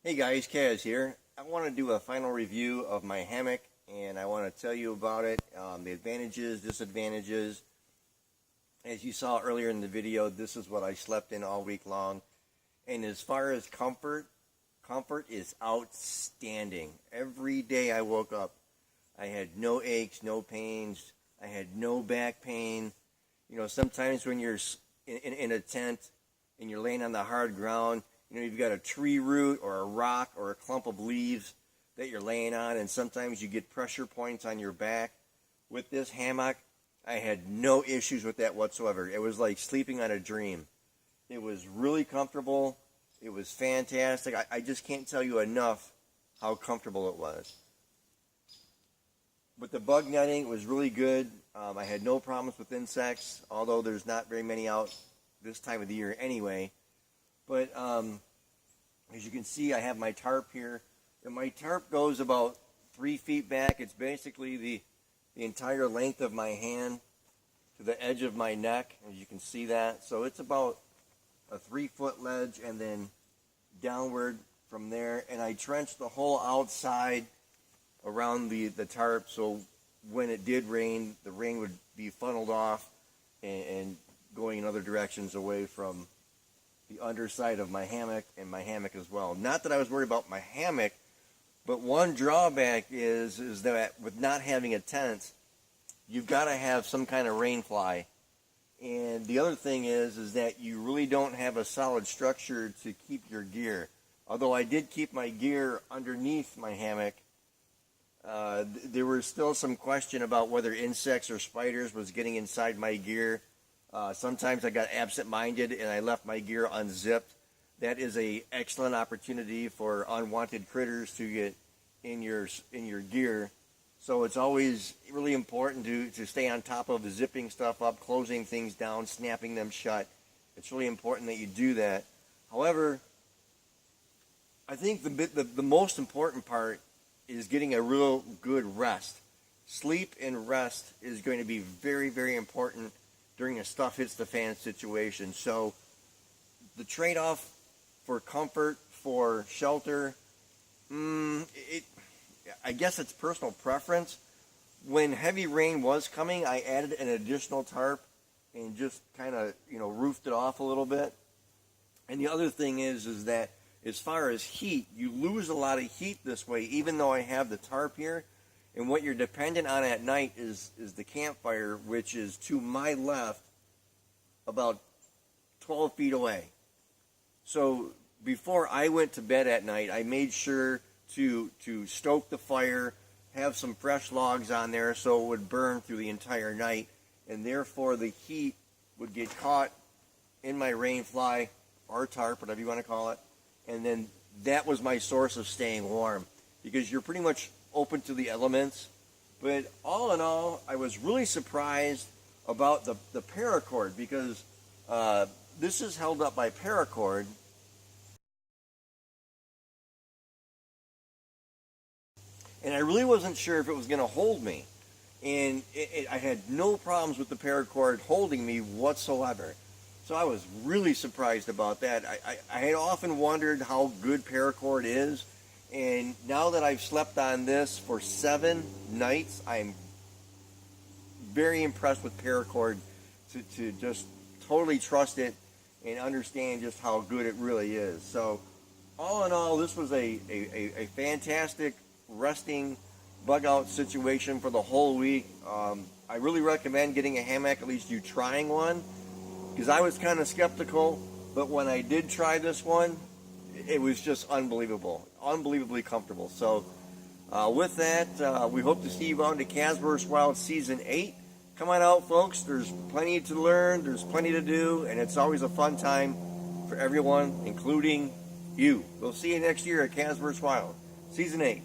Hey guys, Kaz here. I want to do a final review of my hammock, and I want to tell you about it, the advantages, disadvantages. As you saw earlier in the video, this is what I slept in all week long. And as far as comfort is outstanding. Every day I woke up, I had no aches, no pains. I had no back pain. You know, sometimes when you're in a tent and you're laying on the hard ground, you know, you've got a tree root or a rock or a clump of leaves that you're laying on, and sometimes you get pressure points on your back. With this hammock, I had no issues with that whatsoever. It was like sleeping on a dream. It was really comfortable. It was fantastic. I just can't tell you enough how comfortable it was. With the bug netting, it was really good. I had no problems with insects, although there's not very many out this time of the year anyway. But as you can see, I have my tarp here. And my tarp goes about 3 feet back. It's basically the entire length of my hand to the edge of my neck, as you can see that. So it's about a 3-foot ledge and then downward from there. And I trenched the whole outside around the tarp, so when it did rain, the rain would be funneled off and going in other directions away from the underside of my hammock and my hammock as well. Not that I was worried about my hammock, but one drawback is that with not having a tent, you've got to have some kind of rain fly. And the other thing is that you really don't have a solid structure to keep your gear. Although I did keep my gear underneath my hammock, there was still some question about whether insects or spiders was getting inside my gear. Sometimes I got absent-minded and I left my gear unzipped. That is an excellent opportunity for unwanted critters to get in your gear. So it's always really important to stay on top of zipping stuff up, closing things down, snapping them shut. It's really important that you do that. However, I think the most important part is getting a real good rest. Sleep and rest is going to be very, very important during a stuff hits the fan situation. So the trade-off for comfort, for shelter, I guess it's personal preference. When heavy rain was coming, I added an additional tarp and just kind of, roofed it off a little bit. And the other thing is that as far as heat, you lose a lot of heat this way, even though I have the tarp here. And what you're dependent on at night is the campfire, which is to my left about 12 feet away. So before I went to bed at night, I made sure to stoke the fire, have some fresh logs on there so it would burn through the entire night, and therefore the heat would get caught in my rain fly or tarp, whatever you want to call it, and then that was my source of staying warm, because you're pretty much open to the elements. But all in all, I was really surprised about the paracord, because this is held up by paracord. And I really wasn't sure if it was going to hold me. And I had no problems with the paracord holding me whatsoever. So I was really surprised about that. I had often wondered how good paracord is. And now that I've slept on this for 7 nights, I'm very impressed with paracord to just totally trust it and understand just how good it really is. So all in all, this was a fantastic resting bug out situation for the whole week. I really recommend getting a hammock, at least you trying one, because I was kind of skeptical, but when I did try this one, it was just unbelievable, unbelievably comfortable. So with that, we hope to see you on to Kaz vs. Wild Season 8. Come on out, folks. There's plenty to learn, there's plenty to do, and it's always a fun time for everyone, including you. We'll see you next year at Kaz vs. Wild Season 8.